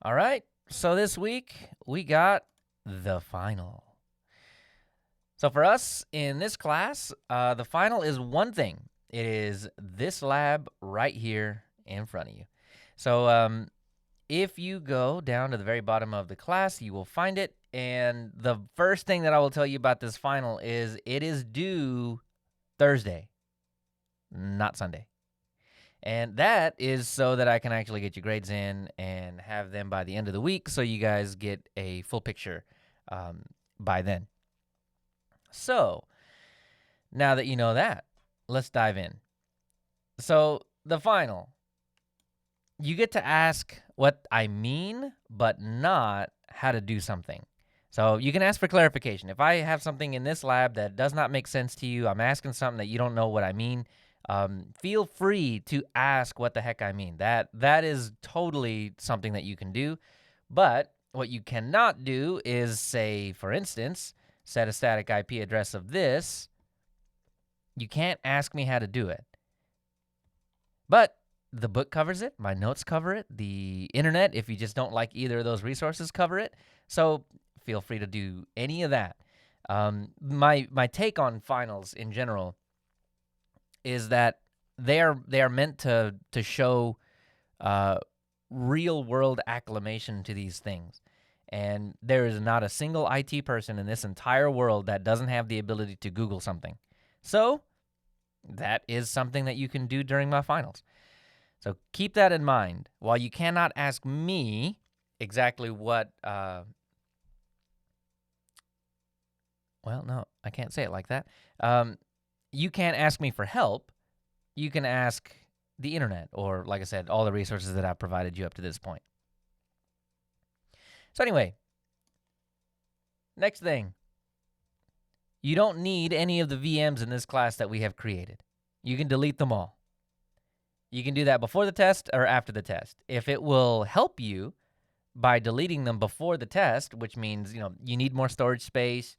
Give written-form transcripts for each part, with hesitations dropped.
All right. So this week we got the final. So for us in this class, the final is one thing. It is this lab right here in front of you. So if you go down to the very bottom of the class, you will find it. And the first thing that I will tell you about this final is it is due Thursday, not Sunday. And that is so that I can actually get your grades in and have them by the end of the week so you guys get a full picture by then. So, now that you know that, let's dive in. So, the final. You get to ask what I mean, but not how to do something. So, you can ask for clarification. If I have something in this lab that does not make sense to you, I'm asking something that you don't know what I mean, feel free to ask what the heck I mean. That is totally something that you can do. But what you cannot do is say, for instance, set a static IP address of this. You can't ask me how to do it. But the book covers it. My notes cover it. The internet, if you just don't like either of those resources, cover it. So feel free to do any of that. My take on finals in general is that they are meant to show real world acclamation to these things. And there is not a single IT person in this entire world that doesn't have the ability to Google something. So that is something that you can do during my finals. So keep that in mind. While you cannot ask me exactly what, well, no, I can't say it like that. You can't ask me for help. You can ask the internet or, like I said, all the resources that I've provided you up to this point. So anyway, next thing. You don't need any of the VMs in this class that we have created. You can delete them all. You can do that before the test or after the test. If it will help you by deleting them before the test, which means, you need more storage space,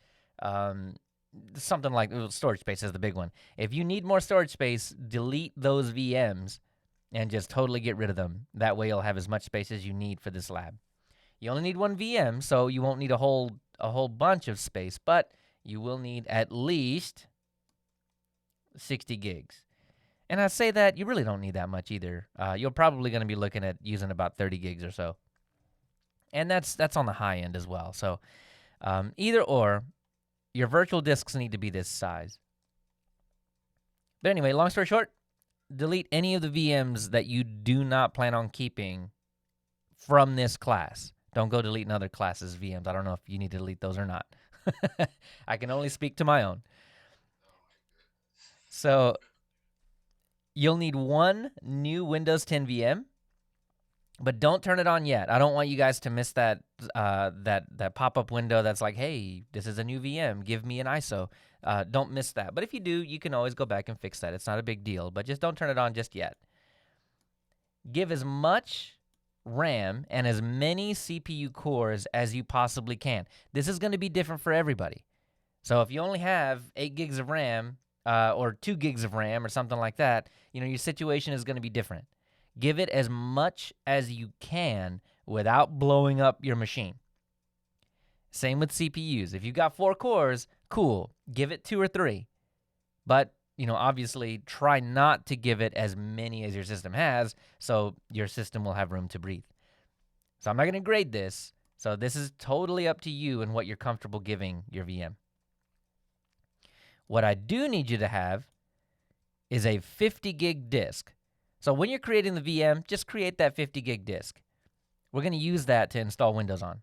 something like storage space is the big one. If you need more storage space, delete those VMs and just totally get rid of them. That way you'll have as much space as you need for this lab. You only need one VM, so you won't need a whole bunch of space, but you will need at least 60 gigs. And I say that you really don't need that much either. You're probably going to be looking at using about 30 gigs or so. And that's on the high end as well. So either or, your virtual disks need to be this size. But anyway, long story short, delete any of the VMs that you do not plan on keeping from this class. Don't go deleting other classes' VMs. I don't know if you need to delete those or not. I can only speak to my own. So you'll need one new Windows 10 VM, but don't turn it on yet. I don't want you guys to miss that that pop-up window that's like, hey, this is a new VM. Give me an ISO. Don't miss that. But if you do, you can always go back and fix that. It's not a big deal, but just don't turn it on just yet. Give as much RAM and as many CPU cores as you possibly can. This is going to be different for everybody. So if you only have 8 gigs of RAM or 2 gigs of RAM or something like that, your situation is going to be different. Give it as much as you can without blowing up your machine. Same with CPUs. If you've got 4 cores, cool. Give it 2 or 3. But obviously try not to give it as many as your system has so your system will have room to breathe. So I'm not going to grade this. So this is totally up to you and what you're comfortable giving your VM. What I do need you to have is a 50 gig disk. So when you're creating the VM, just create that 50 gig disk. We're going to use that to install Windows on.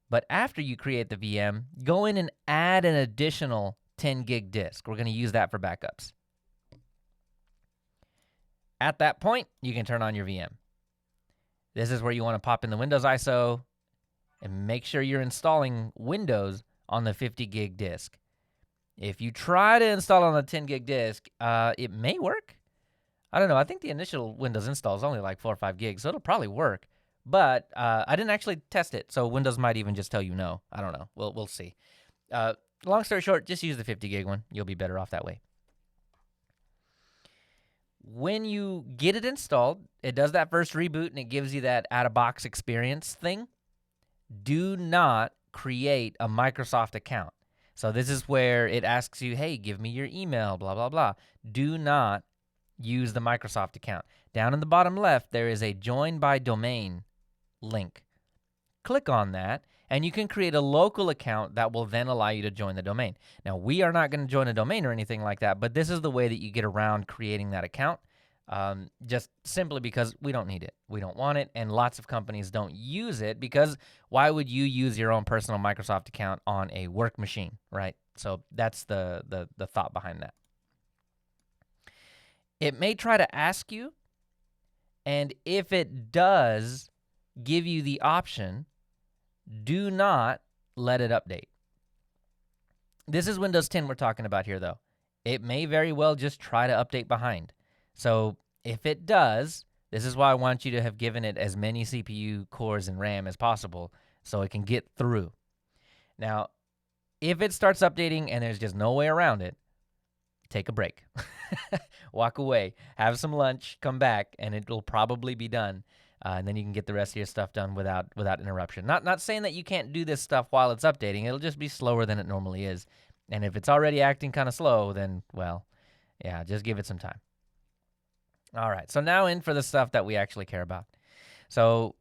But after you create the VM, go in and add an additional 10 gig disk. We're going to use that for backups. At that point, you can turn on your VM. This is where you want to pop in the Windows ISO and make sure you're installing Windows on the 50 gig disk. If you try to install on a 10 gig disk, it may work. I don't know. I think the initial Windows install is only like 4 or 5 gigs, so it'll probably work. But I didn't actually test it, so Windows might even just tell you no. I don't know. We'll see. Long story short, just use the 50 gig one. You'll be better off that way. When you get it installed, it does that first reboot and it gives you that out-of-box experience thing. Do not create a Microsoft account. So this is where it asks you, hey, give me your email, blah, blah, blah. Do not use the Microsoft account. Down in the bottom left, there is a join by domain link. Click on that, and you can create a local account that will then allow you to join the domain. Now, we are not going to join a domain or anything like that, but this is the way that you get around creating that account, just simply because we don't need it. We don't want it, and lots of companies don't use it because why would you use your own personal Microsoft account on a work machine, right? So that's the thought behind that. It may try to ask you, and if it does give you the option, do not let it update. This is Windows 10 we're talking about here, though. It may very well just try to update behind. So if it does, this is why I want you to have given it as many CPU cores and RAM as possible so it can get through. Now, if it starts updating and there's just no way around it, take a break. Walk away, have some lunch, come back, and it'll probably be done. And then you can get the rest of your stuff done without interruption. Not saying that you can't do this stuff while it's updating. It'll just be slower than it normally is. And if it's already acting kind of slow, then, well, yeah, just give it some time. All right, so now in for the stuff that we actually care about. So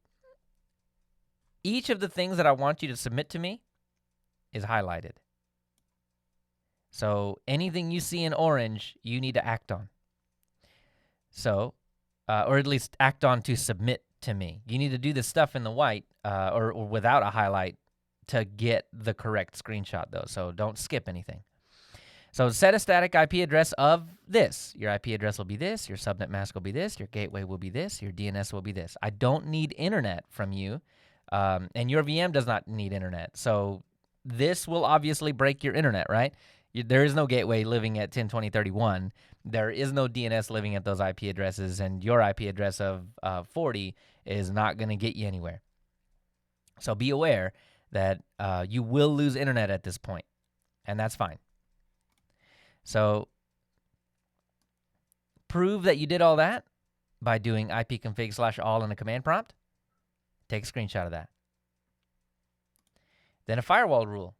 each of the things that I want you to submit to me is highlighted. So anything you see in orange, you need to act on. So, or at least act on to submit to me. You need to do this stuff in the white or without a highlight to get the correct screenshot, though. So don't skip anything. So set a static IP address of this. Your IP address will be this. Your subnet mask will be this. Your gateway will be this. Your DNS will be this. I don't need internet from you, and your VM does not need internet. So this will obviously break your internet, right? There is no gateway living at 10.20.31. There is no DNS living at those IP addresses, and your IP address of 40 is not going to get you anywhere. So be aware that you will lose internet at this point, and that's fine. So prove that you did all that by doing ipconfig/all in a command prompt. Take a screenshot of that. Then a firewall rule.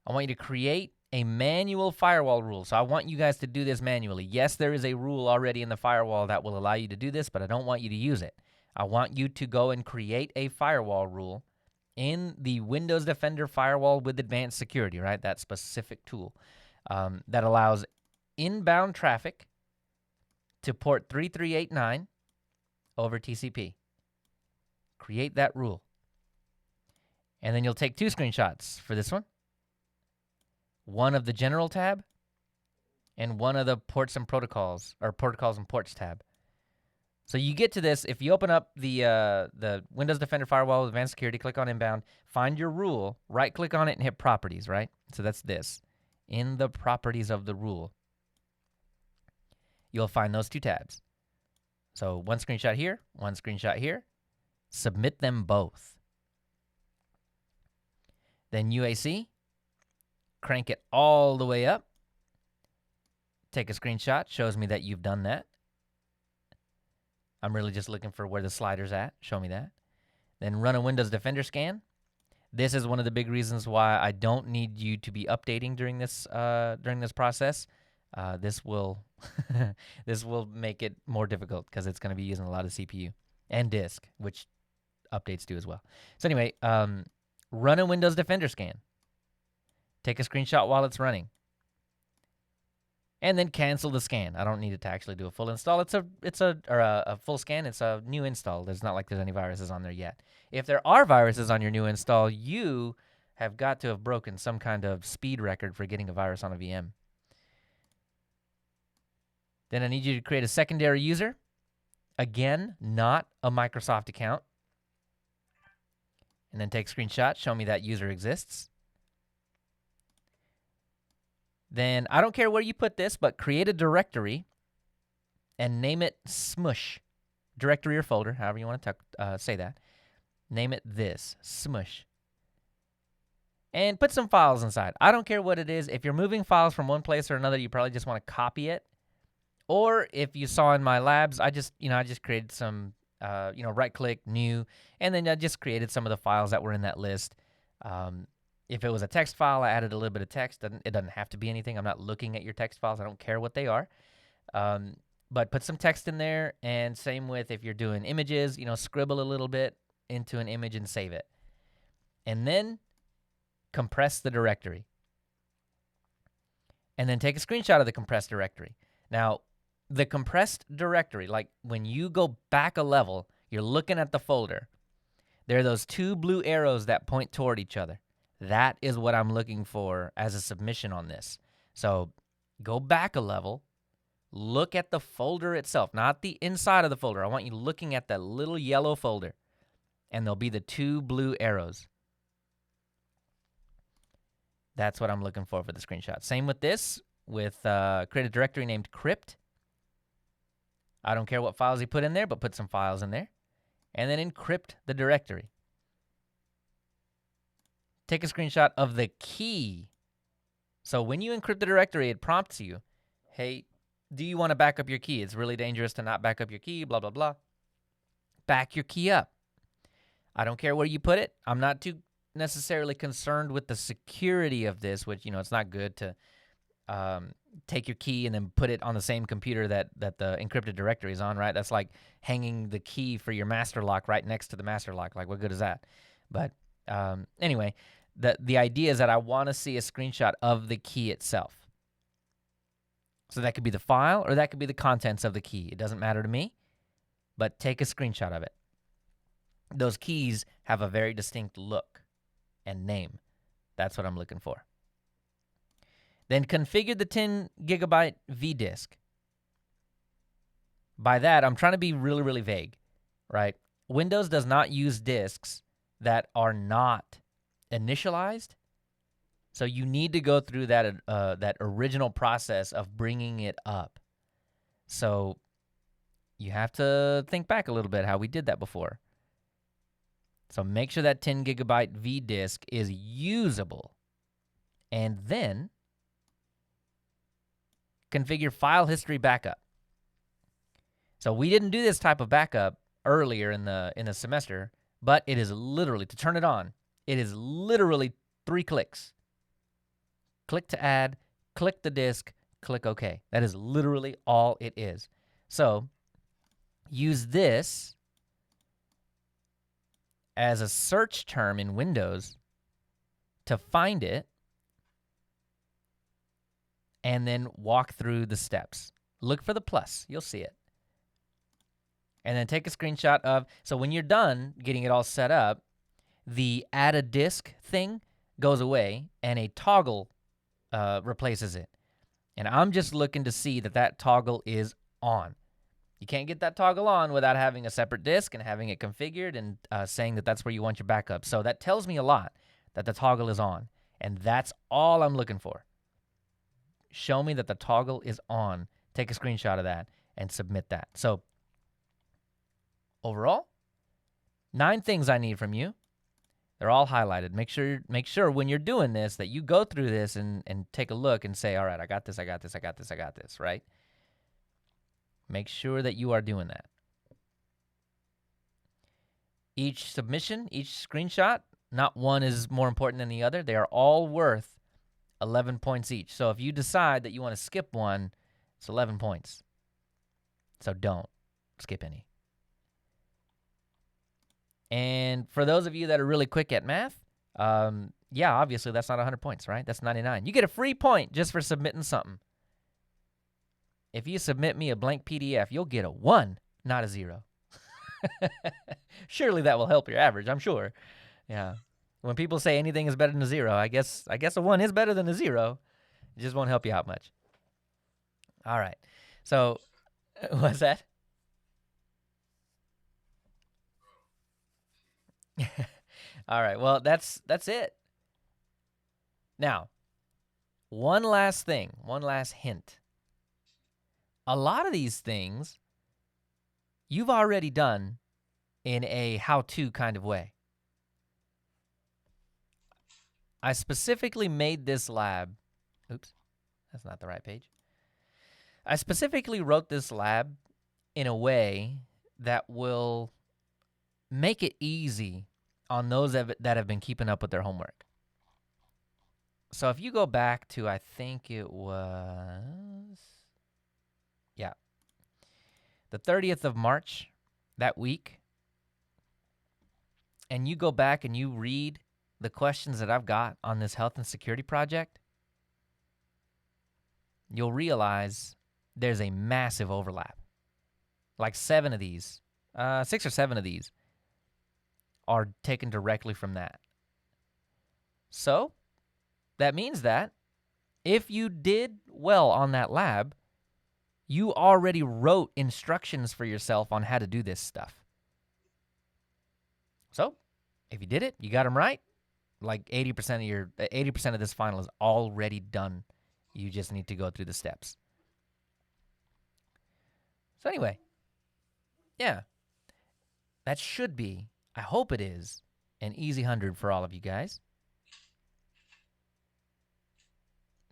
I want you to create a manual firewall rule. So I want you guys to do this manually. Yes, there is a rule already in the firewall that will allow you to do this, but I don't want you to use it. I want you to go and create a firewall rule in the Windows Defender Firewall with Advanced Security, right? That specific tool that allows inbound traffic to port 3389 over TCP. Create that rule. And then you'll take 2 screenshots for this one. One of the General tab and one of the Ports and Protocols, or Protocols and Ports tab. So you get to this, if you open up the Windows Defender Firewall with Advanced Security, click on Inbound, find your rule, right-click on it and hit Properties, right? So that's this. In the Properties of the rule, you'll find those 2 tabs. So one screenshot here, one screenshot here. Submit them both. Then UAC, crank it all the way up. Take a screenshot, shows me that you've done that. I'm really just looking for where the slider's at. Show me that. Then run a Windows Defender scan. This is one of the big reasons why I don't need you to be updating during this process. This will this will make it more difficult because it's going to be using a lot of CPU and disk, which updates do as well. So anyway, run a Windows Defender scan. Take a screenshot while it's running. And then cancel the scan. I don't need it to actually do a full install. It's a full scan. It's a new install. There's not like there's any viruses on there yet. If there are viruses on your new install, you have got to have broken some kind of speed record for getting a virus on a VM. Then I need you to create a secondary user. Again, not a Microsoft account. And then take a screenshot. Show me that user exists. Then I don't care where you put this, but create a directory and name it Smush. Directory or folder, however you want to say that. Name it this, Smush. And put some files inside. I don't care what it is. If you're moving files from one place or another, you probably just want to copy it Or if you saw in my labs, I just created some, right click, new, and then I just created some of the files that were in that list. If it was a text file, I added a little bit of text. It doesn't have to be anything. I'm not looking at your text files. I don't care what they are. But put some text in there, and same with if you're doing images, scribble a little bit into an image and save it. And then compress the directory. And then take a screenshot of the compressed directory. Now, the compressed directory, like when you go back a level, you're looking at the folder. There are those two blue arrows that point toward each other. That is what I'm looking for as a submission on this. So go back a level, look at the folder itself, not the inside of the folder. I want you looking at that little yellow folder, and there'll be the two blue arrows. That's what I'm looking for the screenshot. Same with this, with create a directory named crypt. I don't care what files you put in there, but put some files in there. And then encrypt the directory. Take a screenshot of the key. So when you encrypt the directory, it prompts you, hey, do you want to back up your key? It's really dangerous to not back up your key, blah, blah, blah. Back your key up. I don't care where you put it. I'm not too necessarily concerned with the security of this, which, it's not good to take your key and then put it on the same computer that the encrypted directory is on, right? That's like hanging the key for your master lock right next to the master lock. Like, what good is that? But anyway, the idea is that I want to see a screenshot of the key itself. So that could be the file or that could be the contents of the key. It doesn't matter to me, but take a screenshot of it. Those keys have a very distinct look and name. That's what I'm looking for. Then configure the 10 gigabyte vDisk. By that, I'm trying to be really, really vague, right? Windows does not use disks that are not initialized. So you need to go through that original process of bringing it up. So you have to think back a little bit how we did that before. So make sure that 10 gigabyte vDisk is usable. And then configure file history backup. So we didn't do this type of backup earlier in the semester, but it is literally, to turn it on, it is literally 3 clicks. Click to add, click the disk, click OK. That is literally all it is. So use this as a search term in Windows to find it, and then walk through the steps. Look for the plus. You'll see it. And then take a screenshot of, so when you're done getting it all set up, the add a disk thing goes away and a toggle replaces it. And I'm just looking to see that toggle is on. You can't get that toggle on without having a separate disk and having it configured and saying that that's where you want your backup. So that tells me a lot that the toggle is on. And that's all I'm looking for. Show me that the toggle is on. Take a screenshot of that and submit that. So overall, 9 things I need from you. They're all highlighted. Make sure when you're doing this that you go through this and take a look and say, all right, I got this, right? Make sure that you are doing that. Each submission, each screenshot, not one is more important than the other. They are all worth 11 points each. So if you decide that you want to skip one, it's 11 points. So don't skip any. And for those of you that are really quick at math, yeah, obviously that's not 100 points, right? That's 99. You get a free point just for submitting something. If you submit me a blank PDF, you'll get a 1, not a 0. Surely that will help your average, I'm sure. Yeah. When people say anything is better than a 0, I guess a 1 is better than a 0. It just won't help you out much. All right. So, what's that? All right. Well, that's it. Now, one last thing, one last hint. A lot of these things you've already done in a how-to kind of way. I specifically made this lab. Oops, that's not the right page. I specifically wrote this lab in a way that will make it easy on those that have been keeping up with their homework. So if you go back to, I think it was, the 30th of March, that week, and you go back and you read the questions that I've got on this health and security project, you'll realize there's a massive overlap. Like 7 of these, 6 or 7 of these are taken directly from that. So that means that if you did well on that lab, you already wrote instructions for yourself on how to do this stuff. So if you did it, you got them right, like 80% of this final is already done. You just need to go through the steps. So anyway, yeah, that should be, I hope it is, an easy 100 for all of you guys.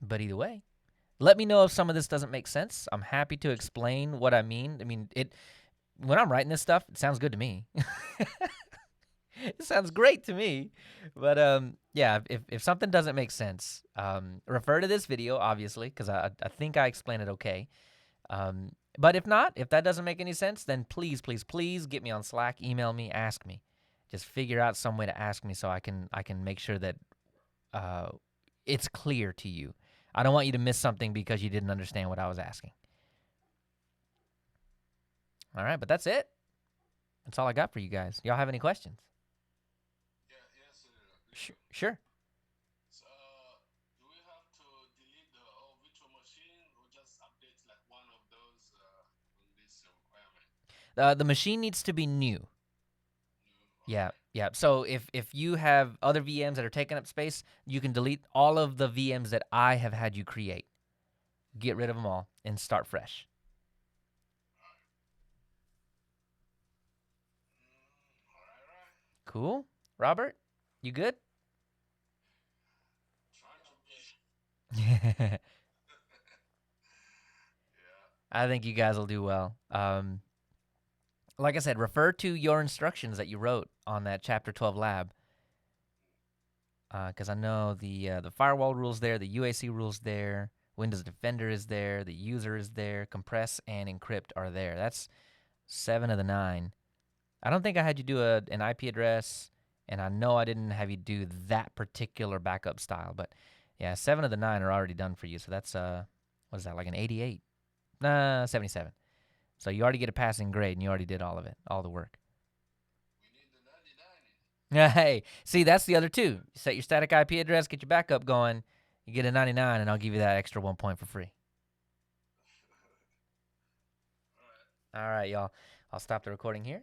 But either way, let me know if some of this doesn't make sense. I'm happy to explain what I mean. I mean, when I'm writing this stuff, it sounds good to me. It sounds great to me. But yeah, if something doesn't make sense, refer to this video, obviously, because I think I explained it okay. But if not, if that doesn't make any sense, then please, please, please get me on Slack, email me, ask me. Just figure out some way to ask me so I can make sure that it's clear to you. I don't want you to miss something because you didn't understand what I was asking. All right, but that's it. That's all I got for you guys. Y'all have any questions? Sure. So, do we have to delete the whole virtual machine or just update like one of those on this requirement? The machine needs to be new. New, Yeah. So if you have other VMs that are taking up space, you can delete all of the VMs that I have had you create. Get rid of them all and start fresh. All right. Cool. Robert, you good? Trying to be. Yeah. I think you guys will do well. Like I said, refer to your instructions that you wrote on that Chapter 12 lab. Because I know the firewall rules there, the UAC rules there, Windows Defender is there, the user is there, compress and encrypt are there. That's 7 of the 9. I don't think I had you do an IP address, and I know I didn't have you do that particular backup style. But yeah, 7 of the 9 are already done for you. So that's what is that, like an 88? Nah, 77. So you already get a passing grade, and you already did all of it, all the work. We need the 99. Hey, see, that's the other two. You set your static IP address, get your backup going, you get a 99, and I'll give you that extra 1 point for free. All right. All right, y'all. I'll stop the recording here.